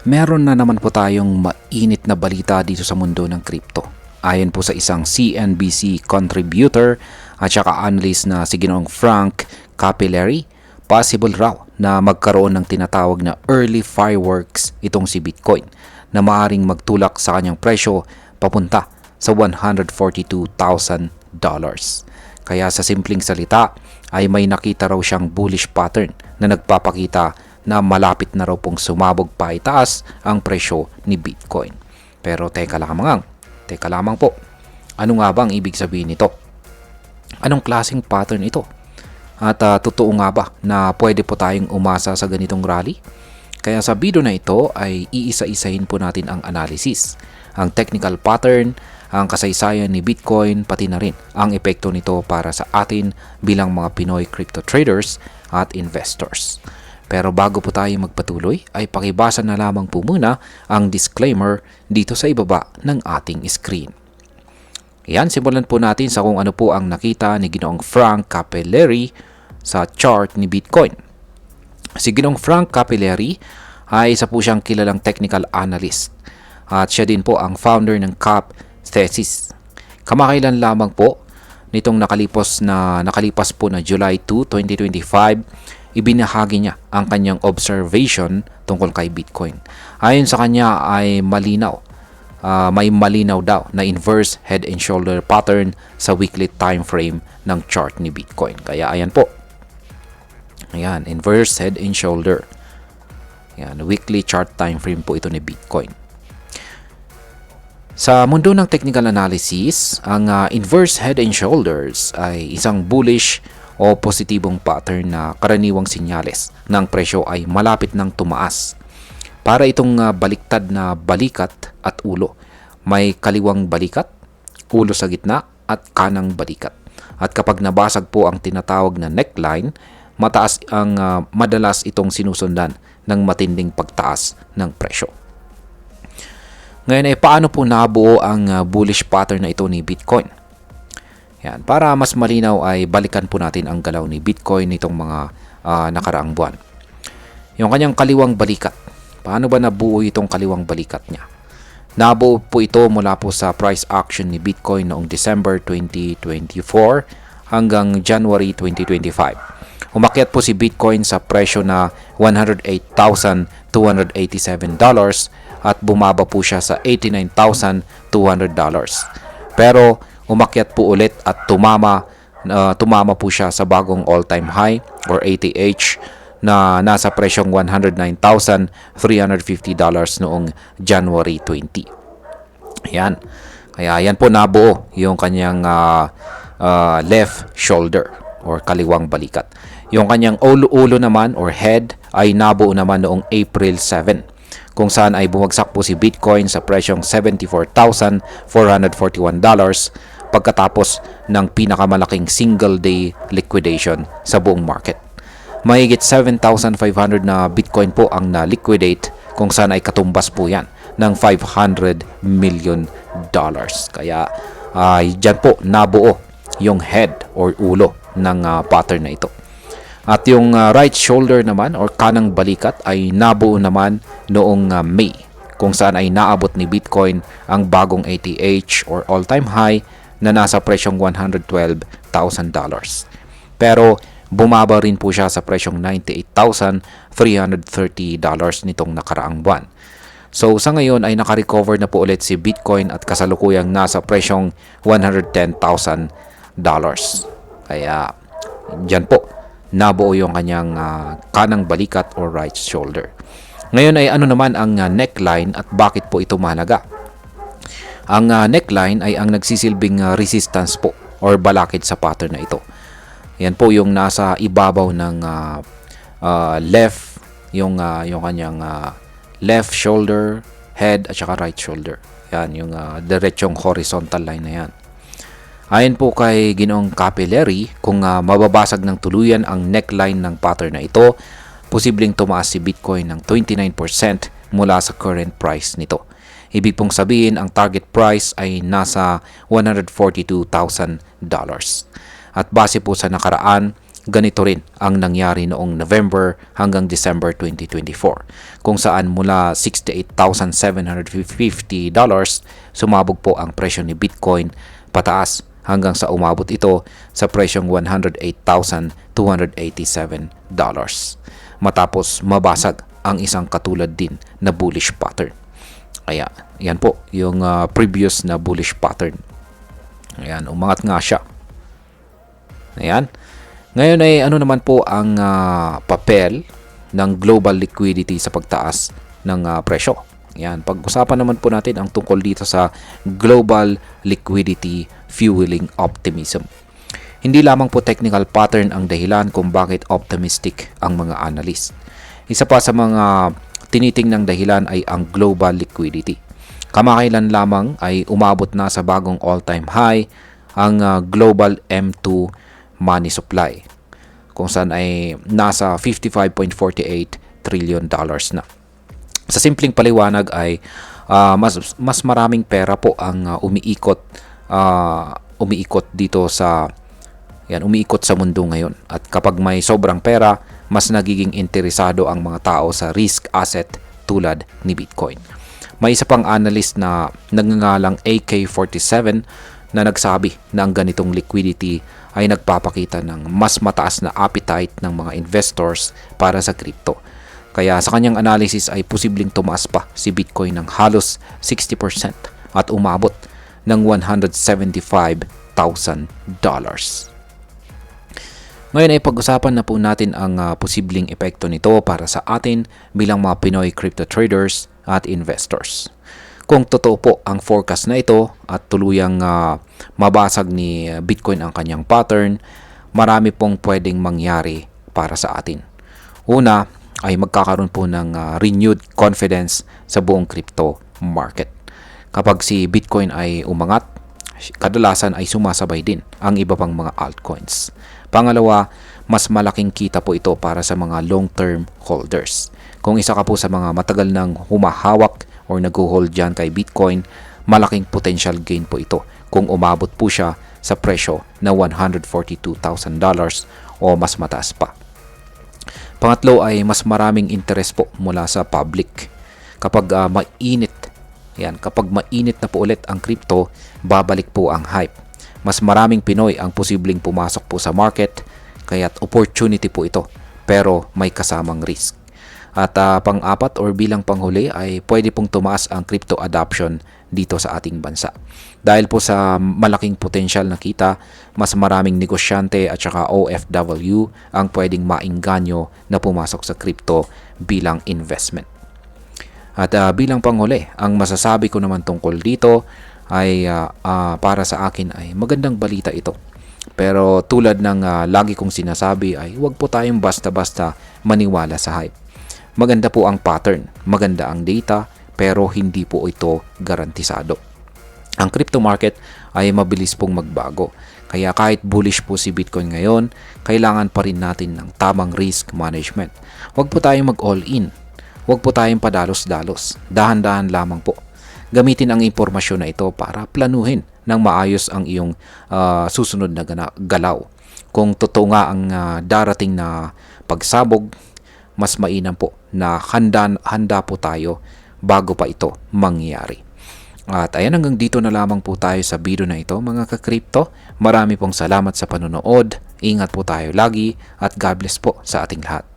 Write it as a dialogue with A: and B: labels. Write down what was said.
A: Meron na naman po tayong mainit na balita dito sa mundo ng crypto. Ayon po sa isang CNBC contributor at saka analyst na si Ginoong Frank Capillary, possible raw na magkaroon ng tinatawag na early fireworks itong si Bitcoin na maaaring magtulak sa kanyang presyo papunta sa $142,000. Kaya sa simpleng salita ay may nakita raw siyang bullish pattern na nagpapakita na malapit na raw pong sumabog pa itaas ang presyo ni Bitcoin. Pero teka lamang po. Ano nga ba ang ibig sabihin nito? Anong klaseng pattern ito? At totoo nga ba na pwede po tayong umasa sa ganitong rally? Kaya sa video na ito ay iisa-isahin po natin ang analysis, ang technical pattern, ang kasaysayan ni Bitcoin, pati na rin ang epekto nito para sa atin bilang mga Pinoy crypto traders at investors. Pero bago po tayo magpatuloy ay pakibasa na lamang po muna ang disclaimer dito sa ibaba ng ating screen. Yan, simulan po natin sa kung ano po ang nakita ni Ginoong Frank Capillary sa chart ni Bitcoin. Si Ginoong Frank Capillary ay isa po siyang kilalang technical analyst at siya din po ang founder ng CAP Thesis. Kamakailan lamang po nitong nakalipas po na July 2, 2025, ibinahagi niya ang kanyang observation tungkol kay Bitcoin. Ayon sa kanya ay may malinaw daw na inverse head and shoulder pattern sa weekly time frame ng chart ni Bitcoin. Kaya ayan po. Ayan, inverse head and shoulder. Ayan, weekly chart time frame po ito ni Bitcoin. Sa mundo ng technical analysis, ang inverse head and shoulders ay isang bullish o positibong pattern na karaniwang sinyales ng presyo ay malapit ng tumaas. Para itong baliktad na balikat at ulo. May kaliwang balikat, ulo sa gitna at kanang balikat. At kapag nabasag po ang tinatawag na neckline, madalas itong sinusundan ng matinding pagtaas ng presyo. Ngayon ay paano po nabuo ang bullish pattern na ito ni Bitcoin? Yan, para mas malinaw ay balikan po natin ang galaw ni Bitcoin nitong mga nakaraang buwan. Yung kanyang kaliwang balikat. Paano ba nabuo itong kaliwang balikat niya? Nabuo po ito mula po sa price action ni Bitcoin noong December 2024 hanggang January 2025. Umakyat po si Bitcoin sa presyo na $108,287 at bumaba po siya sa $89,200. Pero umakyat po ulit at tumama po siya sa bagong all-time high or ATH na nasa presyong $109,350 noong January 20. Ayan. Kaya yan po nabuo yung kanyang left shoulder or kaliwang balikat. Yung kanyang ulo naman or head ay nabuo naman noong April 7 kung saan ay bumagsak po si Bitcoin sa presyong $74,441 pagkatapos ng pinakamalaking single day liquidation sa buong market. Mahigit 7,500 na Bitcoin po ang na-liquidate kung saan ay katumbas po yan ng $500 million. Kaya dyan po nabuo yung head or ulo ng pattern na ito. At yung right shoulder naman or kanang balikat ay nabuo naman noong May kung saan ay naabot ni Bitcoin ang bagong ATH or all-time high na nasa presyong $112,000. Pero bumaba rin po siya sa presyong $98,330 nitong nakaraang buwan. So sa ngayon ay nakarecover na po ulit si Bitcoin at kasalukuyang nasa presyong $110,000. Kaya dyan po nabuo yung kanyang kanang balikat or right shoulder. Ngayon ay ano naman ang neckline at bakit po ito mahalaga? Ang neckline ay ang nagsisilbing resistance po or balakid sa pattern na ito. Yan po yung nasa ibabaw ng left, yung kanyang left shoulder, head at saka right shoulder. Yan yung diretsong horizontal line na yan. Ayon po kay Ginoong Capillary, kung mababasag ng tuluyan ang neckline ng pattern na ito, posibleng tumaas si Bitcoin ng 29% mula sa current price nito. Ibig pong sabihin, ang target price ay nasa $142,000. At base po sa nakaraan, ganito rin ang nangyari noong November hanggang December 2024, kung saan mula $68,750 sumabog po ang presyo ni Bitcoin pataas hanggang sa umabot ito sa presyong $108,287 matapos mabasag ang isang katulad din na bullish pattern. Kaya yan po yung previous na bullish pattern. Ayan, umangat nga siya. Ayan. Ngayon ay ano naman po ang papel ng global liquidity sa pagtaas ng presyo. Yan, pag-usapan naman po natin ang tungkol dito sa global liquidity fueling optimism. Hindi lamang po technical pattern ang dahilan kung bakit optimistic ang mga analyst. Isa pa sa mga tinitingnang dahilan ay ang global liquidity. Kamakailan lamang ay umabot na sa bagong all-time high ang global M2 money supply, kung saan ay nasa $55.48 trillion na. Sa simpleng paliwanag ay mas maraming pera po ang umiikot dito sa umiikot sa mundo ngayon. At kapag may sobrang pera, mas nagiging interesado ang mga tao sa risk asset tulad ni Bitcoin. May isa pang analyst na nagngangalang AK47 na nagsabi na ang ganitong liquidity ay nagpapakita ng mas mataas na appetite ng mga investors para sa crypto. Kaya sa kanyang analysis ay posibleng tumaas pa si Bitcoin ng halos 60% at umabot ng $175,000. Ngayon ay pag-usapan na po natin ang posibleng epekto nito para sa atin bilang mga Pinoy crypto traders at investors. Kung totoo po ang forecast na ito at tuluyang mabasag ni Bitcoin ang kanyang pattern, marami pong pwedeng mangyari para sa atin. Una ay magkakaroon po ng renewed confidence sa buong crypto market. Kapag si Bitcoin ay umangat, kadalasan ay sumasabay din ang iba pang mga altcoins. Pangalawa, mas malaking kita po ito para sa mga long-term holders. Kung isa ka po sa mga matagal nang humahawak or nag-hold dyan kay Bitcoin, malaking potential gain po ito kung umabot po siya sa presyo na $142,000 o mas mataas pa. Pangatlo ay mas maraming interest po mula sa public. Kapag mainit na po ulit ang crypto, babalik po ang hype. Mas maraming Pinoy ang posibleng pumasok po sa market, kaya't opportunity po ito, pero may kasamang risk. At pang-apat or bilang panghuli ay pwede pong tumaas ang crypto adoption dito sa ating bansa. Dahil po sa malaking potensyal na kita, mas maraming negosyante at saka OFW ang pwedeng maingganyo na pumasok sa crypto bilang investment. At bilang panghuli, ang masasabi ko naman tungkol dito ay para sa akin ay magandang balita ito. Pero tulad ng lagi kong sinasabi ay huwag po tayong basta-basta maniwala sa hype. Maganda po ang pattern, maganda ang data, pero hindi po ito garantisado. Ang crypto market ay mabilis pong magbago. Kaya kahit bullish po si Bitcoin ngayon, kailangan pa rin natin ng tamang risk management. Huwag po tayong mag-all in. Huwag po tayong padalos-dalos. Dahan-dahan lamang po. Gamitin ang impormasyon na ito para planuhin ng maayos ang iyong susunod na galaw. Kung totoo nga ang darating na pagsabog, mas mainam po na handa po tayo bago pa ito mangyari. At ayan, hanggang dito na lamang po tayo sa video na ito mga ka-crypto. Marami pong salamat sa panonood. Ingat po tayo lagi at God bless po sa ating lahat.